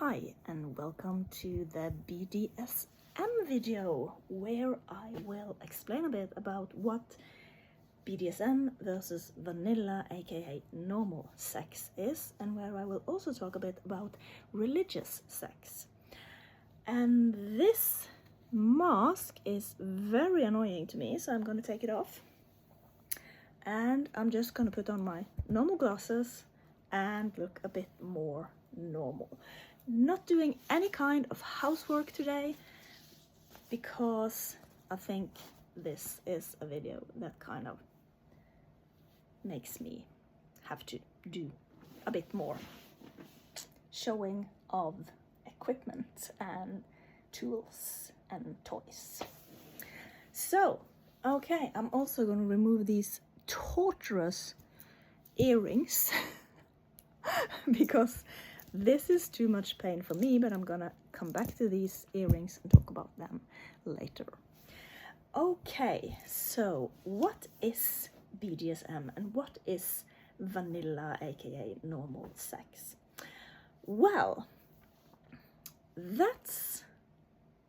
Hi and welcome to the BDSM video where I will explain a bit about what BDSM versus vanilla aka normal sex is, and where I will also talk a bit about religious sex. And this mask is very annoying to me, so I'm going to take it off and I'm just going to put on my normal glasses and look a bit more normal. Not doing any kind of housework today because I think this is a video that kind of makes me have to do a bit more showing of equipment and tools and toys. So, okay, I'm also going to remove these torturous earrings because this is too much pain for me, but I'm gonna come back to these earrings and talk about them later. Okay, so what is BDSM and what is vanilla aka normal sex? Well, that's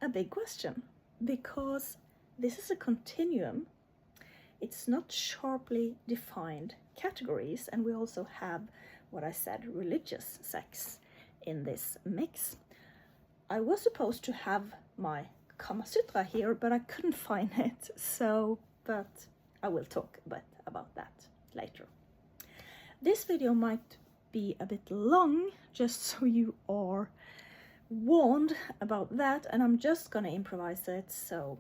a big question because this is a continuum. It's not sharply defined categories, and we also have what I said, religious sex in this mix. I was supposed to have my Kama Sutra here, but I couldn't find it, but I will talk a bit about that later. This video might be a bit long, just so you are warned about that, and I'm just gonna improvise it, so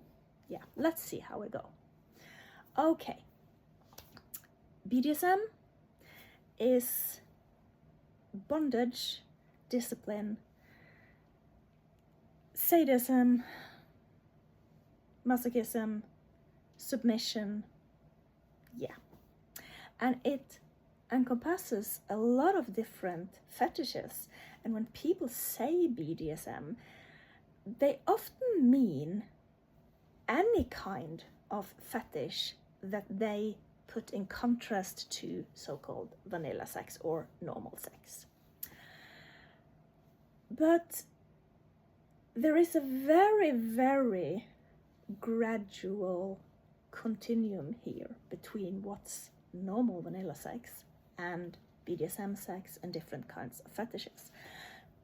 yeah, let's see how we go. Okay, BDSM is bondage, discipline, sadism, masochism, submission, yeah. And it encompasses a lot of different fetishes. And when people say BDSM, they often mean any kind of fetish that they put in contrast to so-called vanilla sex or normal sex. But there is a very, very gradual continuum here between what's normal vanilla sex and BDSM sex and different kinds of fetishes.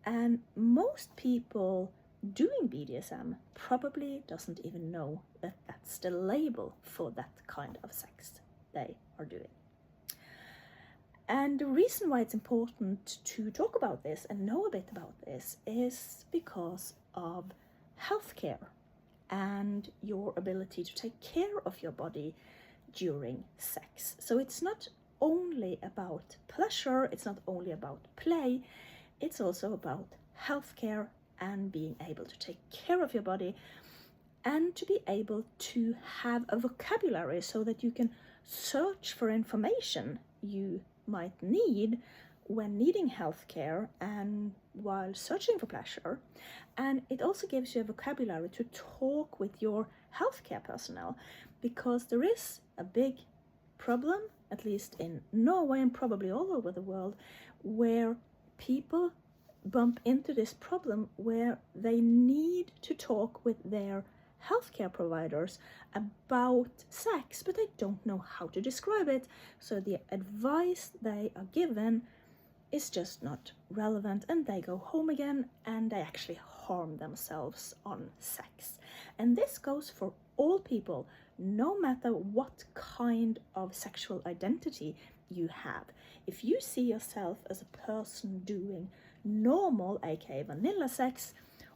And most people doing BDSM probably doesn't even know that that's the label for that kind of sex they are doing. And the reason why it's important to talk about this and know a bit about this is because of healthcare and your ability to take care of your body during sex. So it's not only about pleasure, it's not only about play, it's also about healthcare and being able to take care of your body and to be able to have a vocabulary so that you can search for information you might need when needing healthcare and while searching for pleasure. And it also gives you a vocabulary to talk with your healthcare personnel, because there is a big problem, at least in Norway and probably all over the world, where people bump into this problem where they need to talk with their healthcare providers about sex, but they don't know how to describe it, so the advice they are given is just not relevant, and they go home again and they actually harm themselves on sex. And this goes for all people, no matter what kind of sexual identity you have. If you see yourself as a person doing normal aka vanilla sex,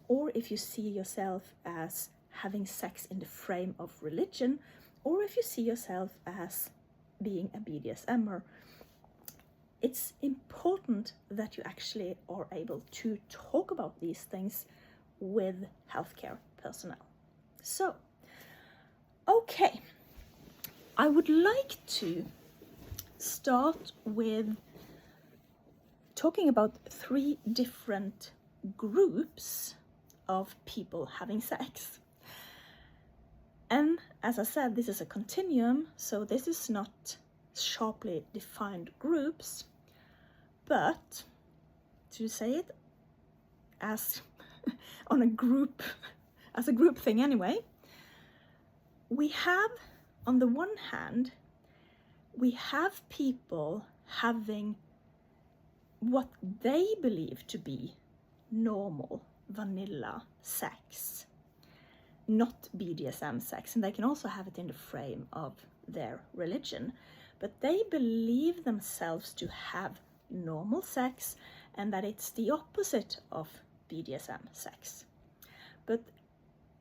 or if you see yourself as having sex in the frame of religion, or if you see yourself as being a BDSMer, it's important that you actually are able to talk about these things with healthcare personnel. So, okay, I would like to start with talking about 3 different groups of people having sex. And as I said, this is a continuum, so this is not sharply defined groups, but to say it as on a group, as a group thing anyway, we have, on the one hand, we have people having what they believe to be normal vanilla sex, not BDSM sex, and they can also have it in the frame of their religion, but they believe themselves to have normal sex and that it's the opposite of BDSM sex. But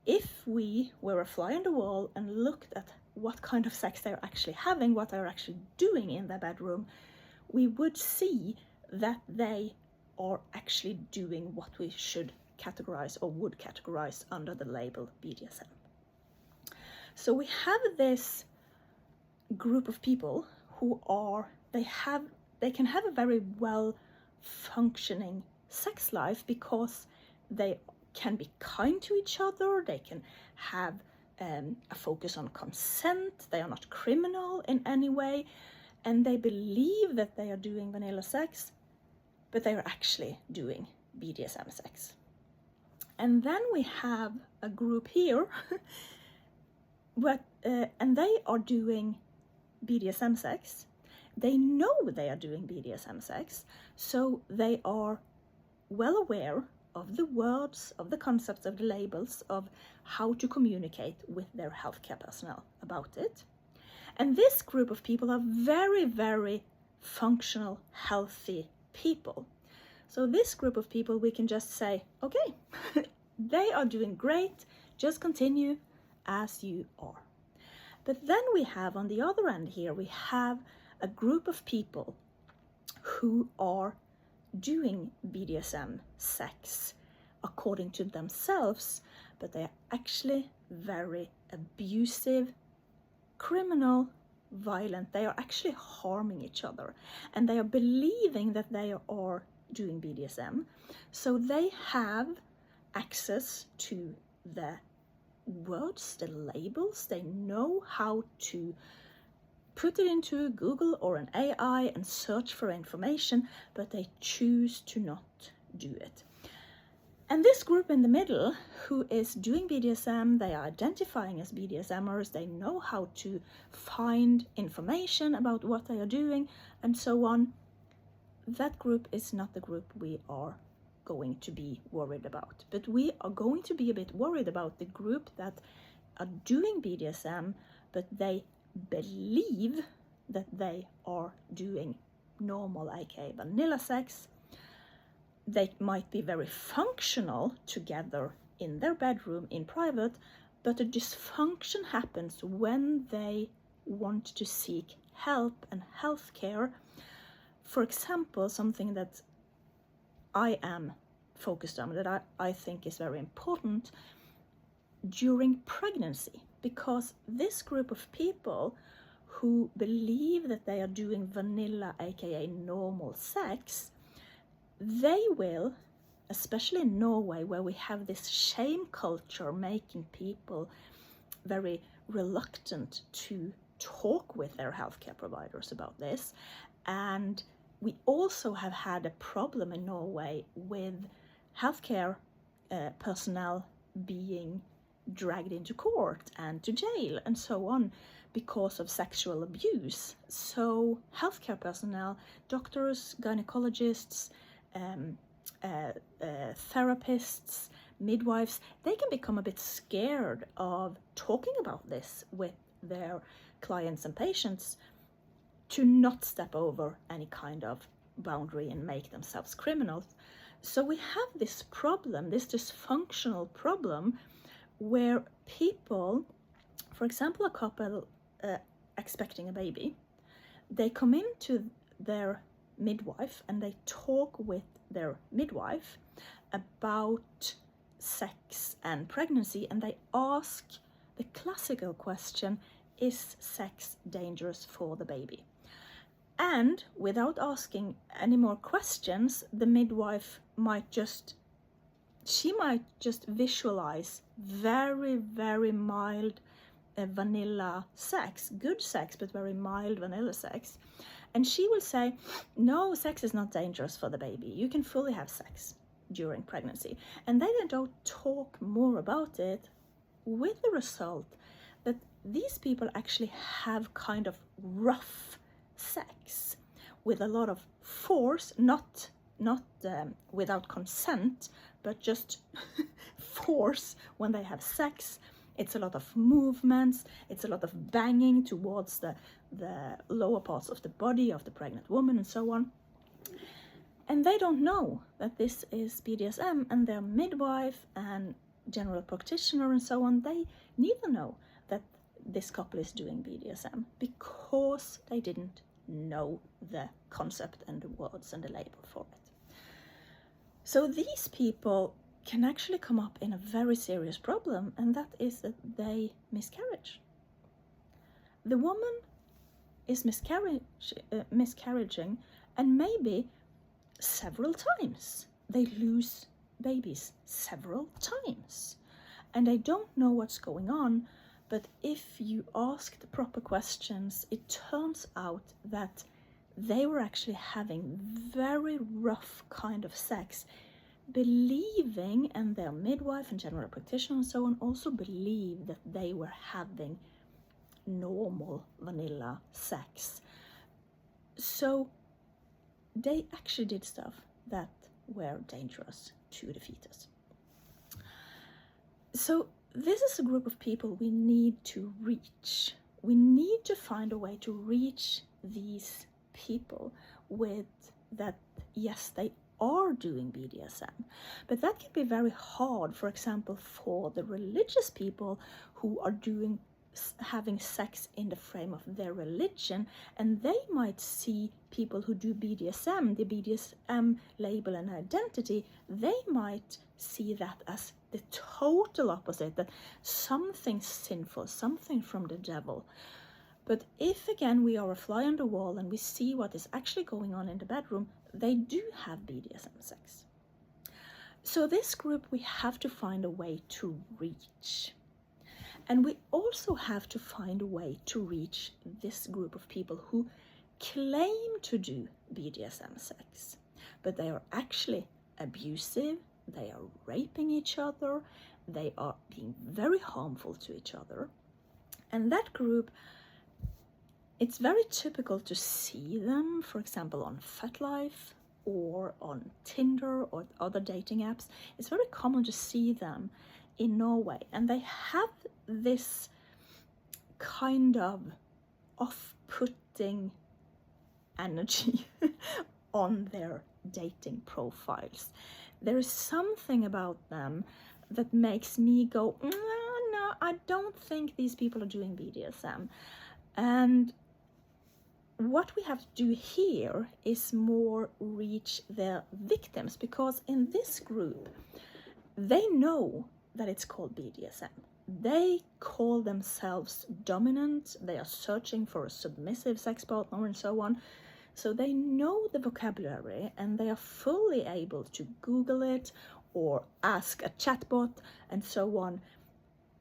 if we were a fly on the wall and looked at what kind of sex they're actually having, what they're actually doing in their bedroom, we would see that they are actually doing what we should categorize or would categorize under the label BDSM. So we have this group of people who are, they can have a very well functioning sex life because they can be kind to each other, they can have a focus on consent, they are not criminal in any way, and they believe that they are doing vanilla sex, but they are actually doing BDSM sex. And then we have a group here, and they are doing BDSM sex. They know they are doing BDSM sex, so they are well aware of the words, of the concepts, of the labels, of how to communicate with their healthcare personnel about it. And this group of people are very, very functional, healthy people. So this group of people, we can just say, okay, they are doing great, just continue as you are. But then we have, on the other end here, we have a group of people who are doing BDSM sex according to themselves, but they are actually very abusive, criminal, violent. They are actually harming each other, and they are believing that they are doing BDSM. So they have access to the words, the labels. They know how to put it into Google or an AI and search for information, but they choose to not do it. And this group in the middle, who is doing BDSM, they are identifying as BDSMers, they know how to find information about what they are doing, and so on. That group is not the group we are going to be worried about. But we are going to be a bit worried about the group that are doing BDSM, but they believe that they are doing normal, aka vanilla sex. They might be very functional together in their bedroom in private, but the dysfunction happens when they want to seek help and healthcare. For example, something that I am focused on, that I think is very important during pregnancy, because this group of people who believe that they are doing vanilla, aka normal sex, they will, especially in Norway, where we have this shame culture making people very reluctant to talk with their healthcare providers about this. And we also have had a problem in Norway with healthcare personnel being dragged into court and to jail and so on because of sexual abuse. So healthcare personnel, doctors, gynecologists, therapists, midwives, they can become a bit scared of talking about this with their clients and patients to not step over any kind of boundary and make themselves criminals. So we have this problem, this dysfunctional problem, where people, for example, a couple expecting a baby, they come into their midwife and they talk with their midwife about sex and pregnancy, and they ask the classical question, is sex dangerous for the baby? And without asking any more questions, the midwife might just visualize very, very mild vanilla sex, good sex, but very mild vanilla sex. And she will say, no, sex is not dangerous for the baby. You can fully have sex. during pregnancy. And they don't talk more about it, with the result that these people actually have kind of rough sex with a lot of force, not without consent, but just force when they have sex. It's a lot of movements, it's a lot of banging towards the lower parts of the body of the pregnant woman and so on. And they don't know that this is BDSM, and their midwife and general practitioner and so on, they neither know that this couple is doing BDSM because they didn't know the concept and the words and the label for it. So these people can actually come up in a very serious problem, and that is that they miscarriage. The woman is miscarriaging, and maybe several times. They lose babies several times, and they don't know what's going on. But if you ask the proper questions, it turns out that they were actually having very rough kind of sex, believing, and their midwife and general practitioner and so on also believed that they were having normal vanilla sex. So they actually did stuff that were dangerous to the fetus. So this is a group of people we need to reach. We need to find a way to reach these people with that, yes, they are doing BDSM. But that can be very hard, for example, for the religious people who are having sex in the frame of their religion, and they might see people who do BDSM, the BDSM label and identity, they might see that as the total opposite, that something sinful, something from the devil. But if again we are a fly on the wall and we see what is actually going on in the bedroom, they do have BDSM sex. So this group we have to find a way to reach. And we also have to find a way to reach this group of people who claim to do BDSM sex, but they are actually abusive, they are raping each other, they are being very harmful to each other. And that group, it's very typical to see them, for example, on FetLife or on Tinder or other dating apps. It's very common to see them in Norway, and they have this kind of off-putting energy on their dating profiles. There is something about them that makes me go, no, I don't think these people are doing BDSM. And what we have to do here is more reach their victims, because in this group, they know that it's called BDSM. They call themselves dominant, they are searching for a submissive sex partner and so on. So they know the vocabulary and they are fully able to Google it or ask a chatbot and so on.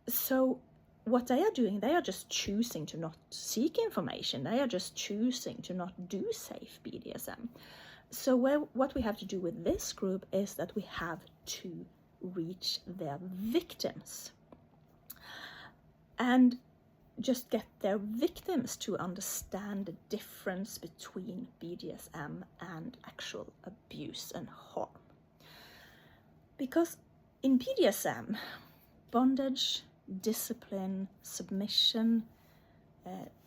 So what they are doing, they are just choosing to not seek information. They are just choosing to not do safe BDSM. So what we have to do with this group is that we have to reach their victims and just get their victims to understand the difference between BDSM and actual abuse and harm. Because in BDSM, bondage, discipline, submission,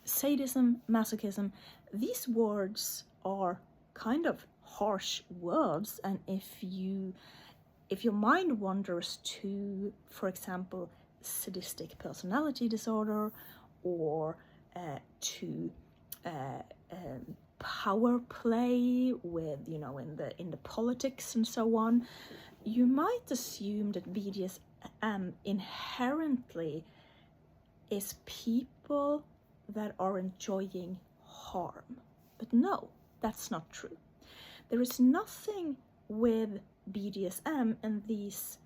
sadism, masochism, these words are kind of harsh words, and if your mind wanders to, for example, sadistic personality disorder or to power play with, in the politics and so on, you might assume that BDSM inherently is people that are enjoying harm. But no, that's not true. There is nothing with BDSM and these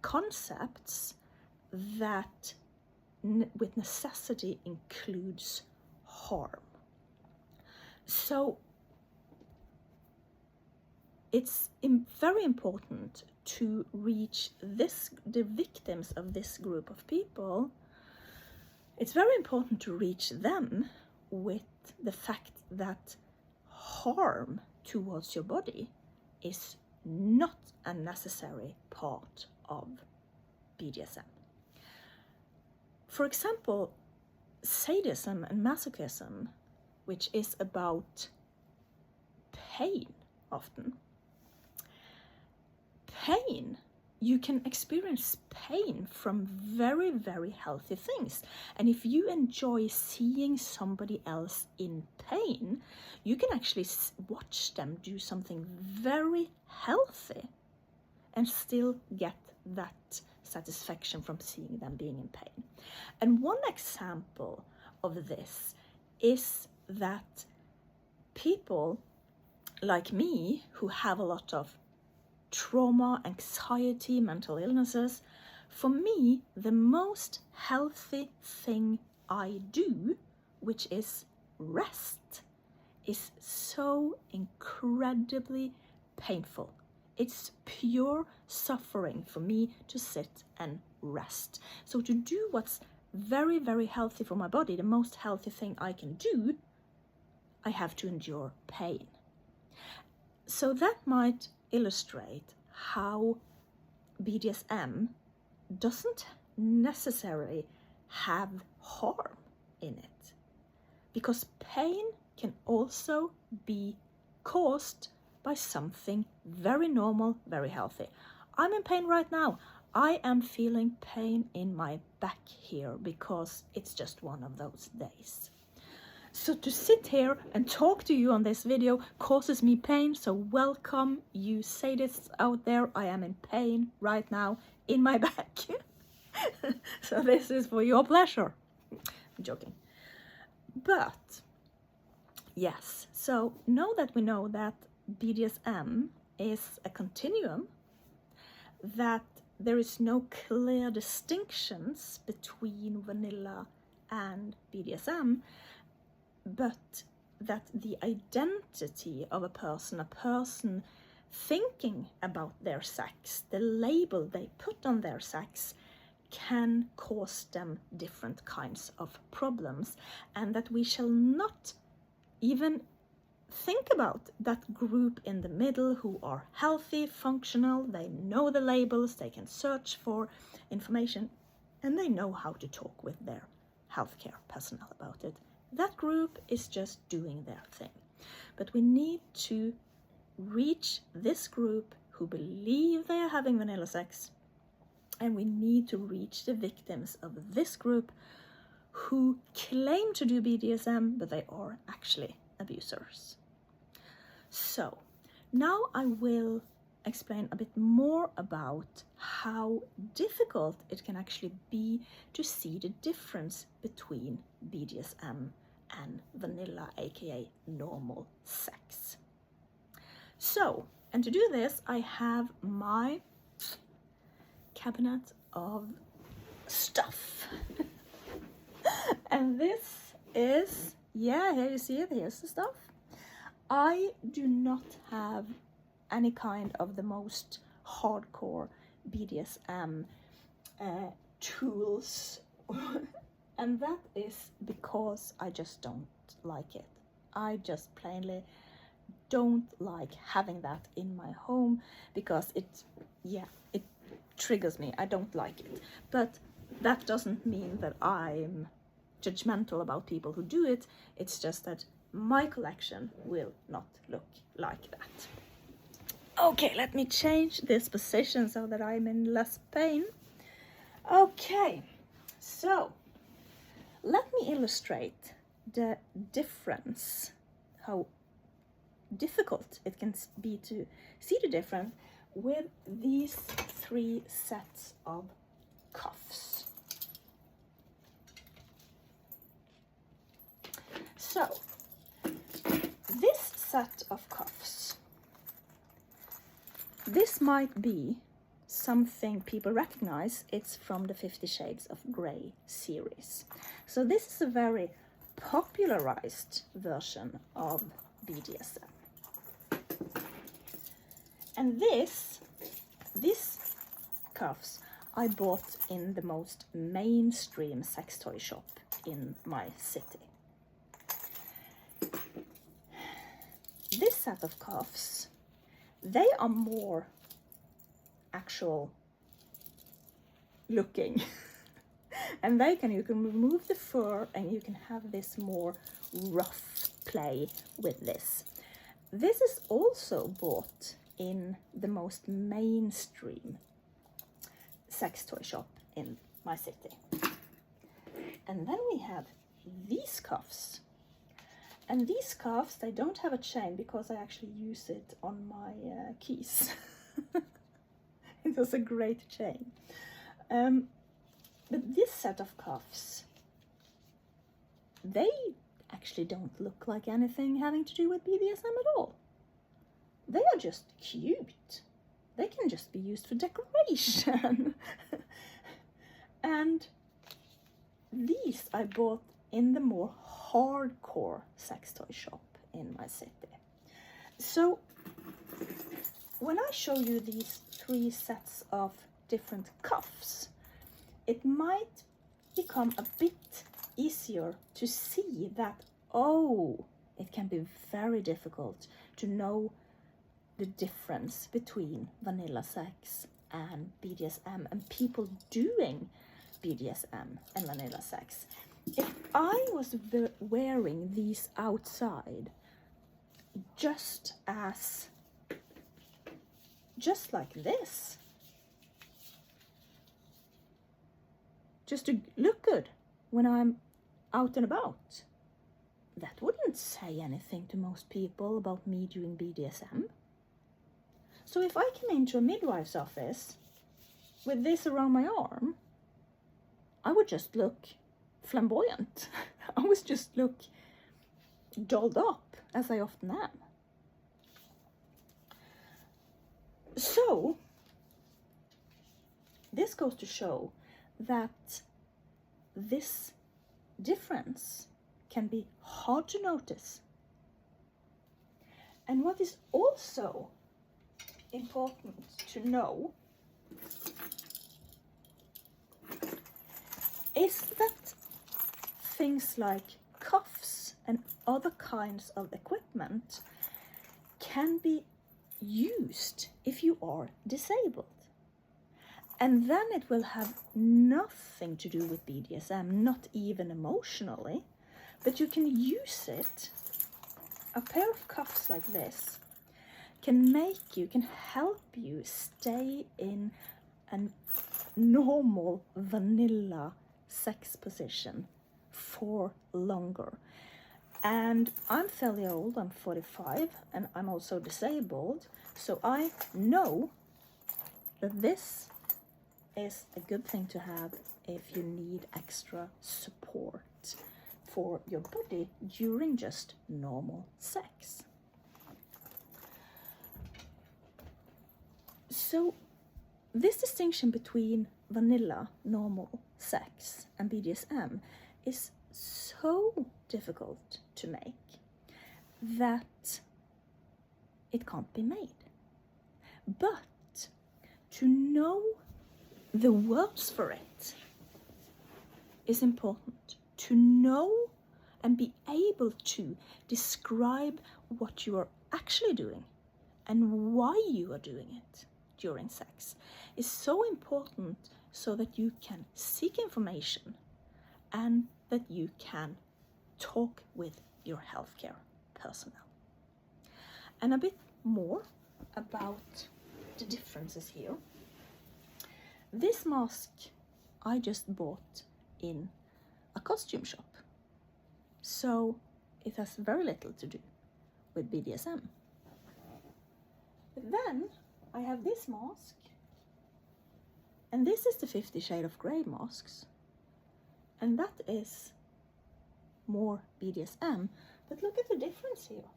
concepts that with necessity includes harm. So it's very important to reach the victims of this group of people, it's very important to reach them with the fact that harm towards your body is not a necessary part of BDSM. For example, sadism and masochism, which is about pain often. Pain, you can experience pain from very, very healthy things. And if you enjoy seeing somebody else in pain, you can actually watch them do something very healthy and still get that satisfaction from seeing them being in pain. And one example of this is that people like me who have a lot of trauma, anxiety, mental illnesses, for me, the most healthy thing I do, which is rest, is so incredibly painful. It's pure suffering for me to sit and rest. So to do what's very, very healthy for my body, the most healthy thing I can do, I have to endure pain. So that might illustrate how BDSM doesn't necessarily have harm in it, because pain can also be caused by something very normal, very healthy. I'm in pain right now. I am feeling pain in my back here because it's just one of those days. So to sit here and talk to you on this video causes me pain, so welcome you sadists out there. I am in pain right now in my back. So this is for your pleasure. I'm joking. But yes, so now that we know that BDSM is a continuum, that there is no clear distinctions between vanilla and BDSM, but that the identity of a person thinking about their sex, the label they put on their sex, can cause them different kinds of problems, and that we shall not even think about that group in the middle who are healthy, functional, they know the labels, they can search for information, and they know how to talk with their healthcare personnel about it. That group is just doing their thing. But we need to reach this group who believe they are having vanilla sex, and we need to reach the victims of this group who claim to do BDSM, but they are actually abusers. So now I will explain a bit more about how difficult it can actually be to see the difference between BDSM and vanilla, aka normal sex. So, and to do this, I have my cabinet of stuff. And this is, yeah, here you see it, here's the stuff. I do not have any kind of the most hardcore BDSM tools. And that is because I just don't like it. I just plainly don't like having that in my home because it triggers me. I don't like it. But that doesn't mean that I'm judgmental about people who do it. It's just that my collection will not look like that. Okay, let me change this position so that I'm in less pain. Okay, so let me illustrate the difference, how difficult it can be to see the difference with these 3 sets of cuffs. So, this set of cuffs, this might be something people recognize. It's from the 50 Shades of Grey series. So this is a very popularized version of BDSM. And this these cuffs I bought in the most mainstream sex toy shop in my city. This set of cuffs, they are more actual looking and you can remove the fur and you can have this more rough play with this. This is also bought in the most mainstream sex toy shop in my city. And then we have these cuffs. And these cuffs, they don't have a chain because I actually use it on my keys. It was a great chain. But this set of cuffs, they actually don't look like anything having to do with BDSM at all. They are just cute. They can just be used for decoration. And these I bought in the more hardcore sex toy shop in my city. So when I show you these 3 sets of different cuffs, it might become a bit easier to see that, oh, it can be very difficult to know the difference between vanilla sex and BDSM and people doing BDSM and vanilla sex. If I was wearing these outside just like this, just to look good when I'm out and about, that wouldn't say anything to most people about me doing BDSM. So if I came into a midwife's office with this around my arm, I would just look flamboyant. I would just look dolled up, as I often am. So this goes to show that this difference can be hard to notice. And what is also important to know is that things like cuffs and other kinds of equipment can be used if you are disabled. And then it will have nothing to do with BDSM, not even emotionally, but you can use it. A pair of cuffs like this can help you stay in a normal vanilla sex position for longer. And I'm fairly old, I'm 45, and I'm also disabled, so I know that this is a good thing to have if you need extra support for your body during just normal sex. So this distinction between vanilla, normal sex and BDSM is so difficult to make that it can't be made. But to know the words for it is important. To know and be able to describe what you are actually doing and why you are doing it during sex is so important, so that you can seek information and that you can talk with your healthcare personnel. And a bit more about the differences here. This mask I just bought in a costume shop, so it has very little to do with BDSM. But then I have this mask, and this is the 50 Shades of Grey masks, and that is more BDSM. But look at the difference here.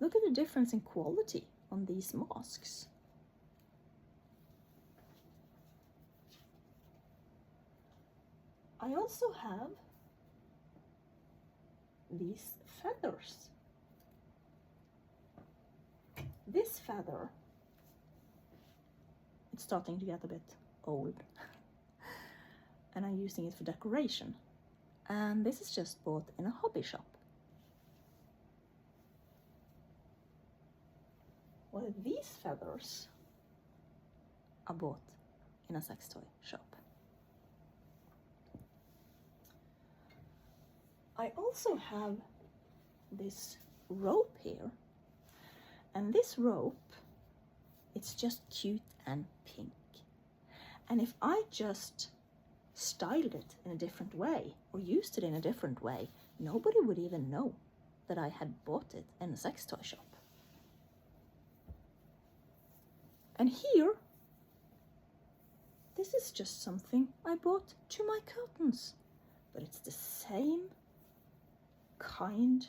Look at the difference in quality on these masks. I also have these feathers. This feather It's starting to get a bit old. And I'm using it for decoration. And this is just bought in a hobby shop. Well, these feathers are bought in a sex toy shop. I also have this rope here, and this rope, it's just cute and pink. And if I just styled it in a different way or used it in a different way, nobody would even know that I had bought it in a sex toy shop. And here, this is just something I bought to my curtains, but it's the same kind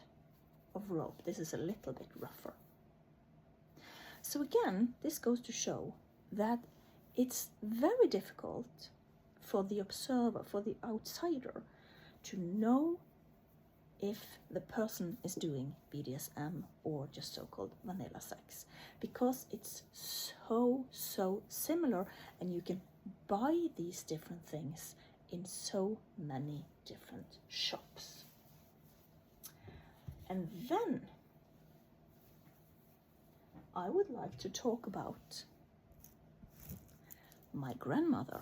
of rope. This is a little bit rougher. So again, this goes to show that it's very difficult for the observer, for the outsider, to know if the person is doing BDSM or just so-called vanilla sex, because it's so similar, and you can buy these different things in so many different shops. And then I would like to talk about my grandmother,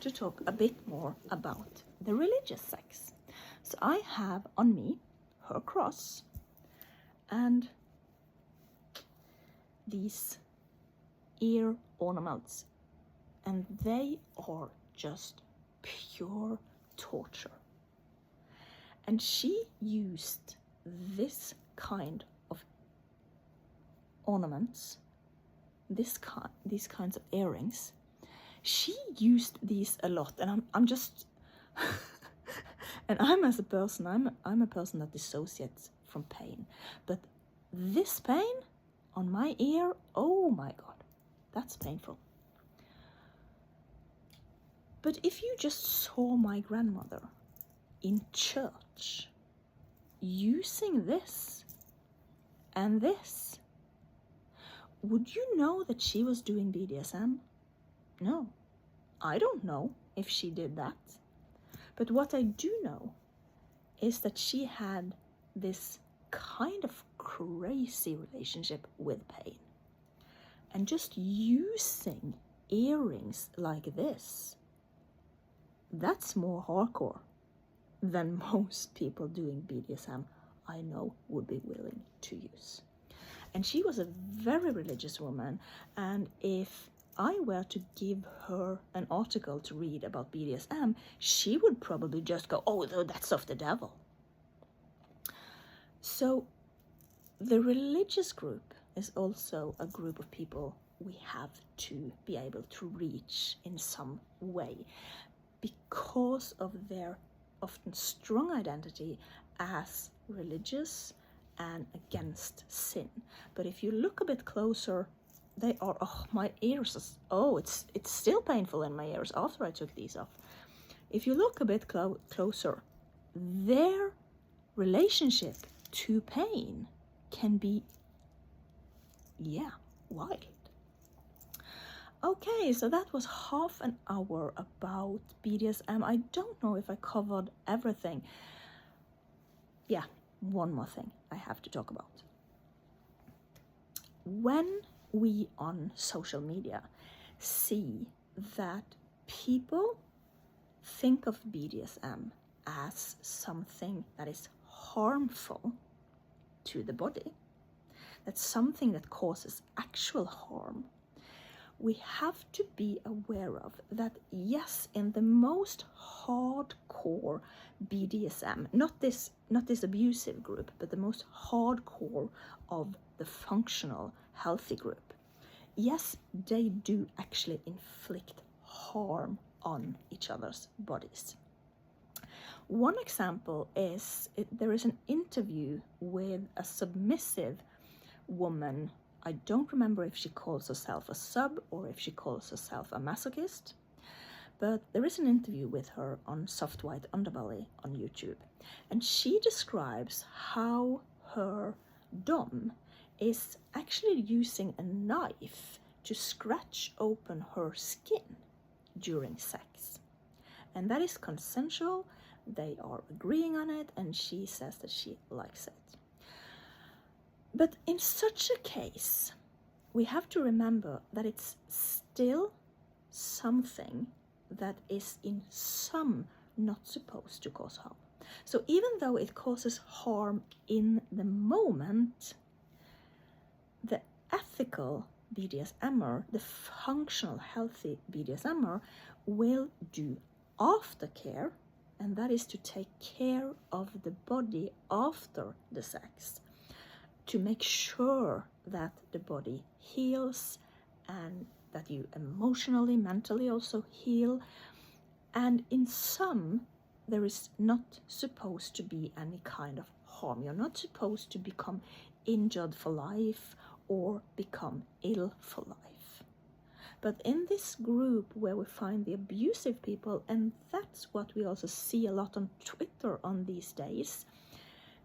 to talk a bit more about the religious sex. So I have on me her cross and these ear ornaments, and they are just pure torture. And she used this kind of ornaments, these kinds of earrings. She used these a lot, and I'm just and I'm a person that dissociates from pain, but this pain on my ear, oh my god, that's painful. But if you just saw my grandmother in church using this and this, would you know that she was doing BDSM? No, I don't know if she did that. But what I do know is that she had this kind of crazy relationship with pain. And just using earrings like this, that's more hardcore than most people doing BDSM I know would be willing to use. And she was a very religious woman, and if I were to give her an article to read about BDSM, she would probably just go, oh, that's of the devil. So the religious group is also a group of people we have to be able to reach in some way, because of their often strong identity as religious and against sin. But if you look a bit closer, they are, oh, my ears, it's still painful in my ears after I took these off. If you look a bit closer, their relationship to pain can be, wild. Okay, so that was half an hour about BDSM. I don't know if I covered everything. Yeah, one more thing I have to talk about. When we on social media see that people think of BDSM as something that is harmful to the body, that's something that causes actual harm, we have to be aware of that, yes, in the most hardcore BDSM, not this abusive group, but the most hardcore of the functional healthy group, yes, they do actually inflict harm on each other's bodies. One example is there is an interview with a submissive woman. I don't remember if she calls herself a sub or if she calls herself a masochist, but there is an interview with her on Soft White Underbelly on YouTube, and she describes how her dom is actually using a knife to scratch open her skin during sex. And that is consensual. They are agreeing on it, and she says that she likes it. But in such a case, we have to remember that it's still something that is in some not supposed to cause harm. So even though it causes harm in the moment, the ethical BDSMer, the functional, healthy BDSMer, will do aftercare, and that is to take care of the body after the sex, to make sure that the body heals and that you emotionally, mentally also heal. And in some, there is not supposed to be any kind of harm. You're not supposed to become injured for life or become ill for life. But in this group where we find the abusive people, and that's what we also see a lot on Twitter on these days,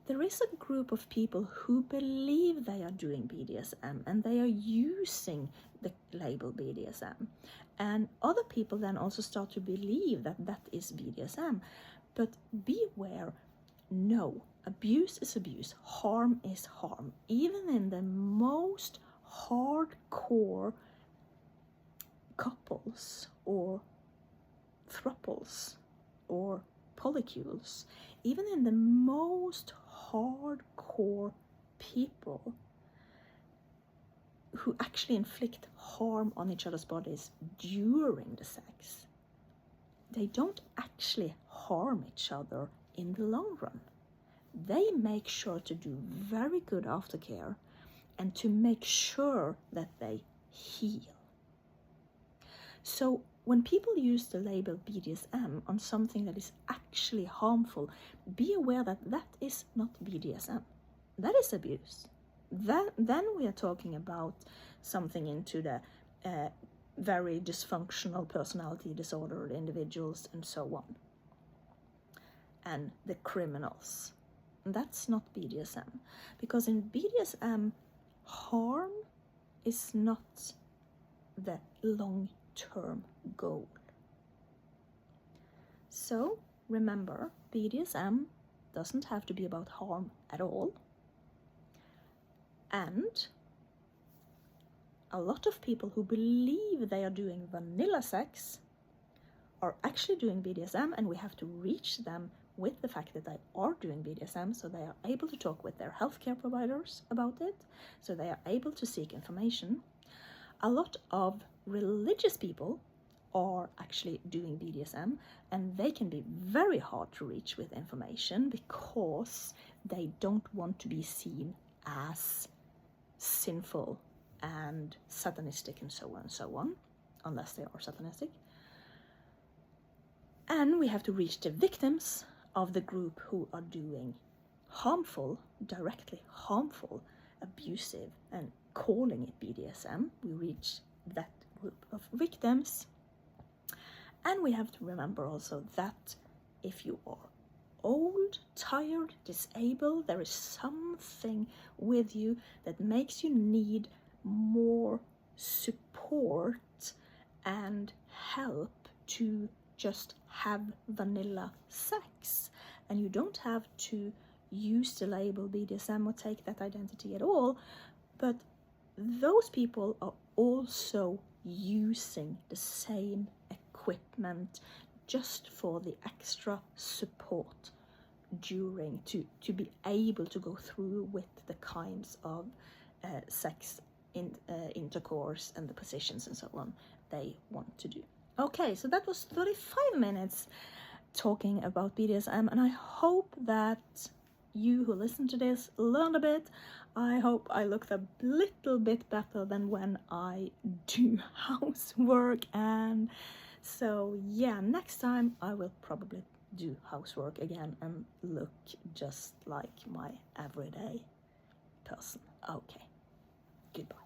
there is a group of people who believe they are doing BDSM and they are using the label BDSM. And other people then also start to believe that that is BDSM. But beware, no, abuse is abuse, harm is harm. Even in the most hardcore couples or thruples or polycules, even in the most hardcore people who actually inflict harm on each other's bodies during the sex, they don't actually harm each other in the long run. They make sure to do very good aftercare and to make sure that they heal. So when people use the label BDSM on something that is actually harmful, be aware that that is not BDSM. That is abuse. Then we are talking about something into the very dysfunctional personality disordered individuals and so on. And the criminals. That's not BDSM. Because in BDSM, harm is not the long-term goal. So remember, BDSM doesn't have to be about harm at all. And a lot of people who believe they are doing vanilla sex are actually doing BDSM, and we have to reach them with the fact that they are doing BDSM, so they are able to talk with their healthcare providers about it, so they are able to seek information. A lot of religious people are actually doing BDSM, and they can be very hard to reach with information because they don't want to be seen as sinful and satanistic and so on, unless they are satanistic. And we have to reach the victims of the group who are doing harmful, directly harmful, abusive, and calling it BDSM. We reach that group of victims. And we have to remember also that if you are old, tired, disabled, there is something with you that makes you need more support and help to just have vanilla sex. And you don't have to use the label BDSM or take that identity at all, but those people are also using the same equipment just for the extra support during to be able to go through with the kinds of sex intercourse and the positions and so on they want to do. Okay, so that was 35 minutes talking about BDSM, and I hope that you who listen to this learned a bit. I hope I looked a little bit better than when I do housework, and so yeah, next time I will probably do housework again and look just like my everyday person. Okay, goodbye.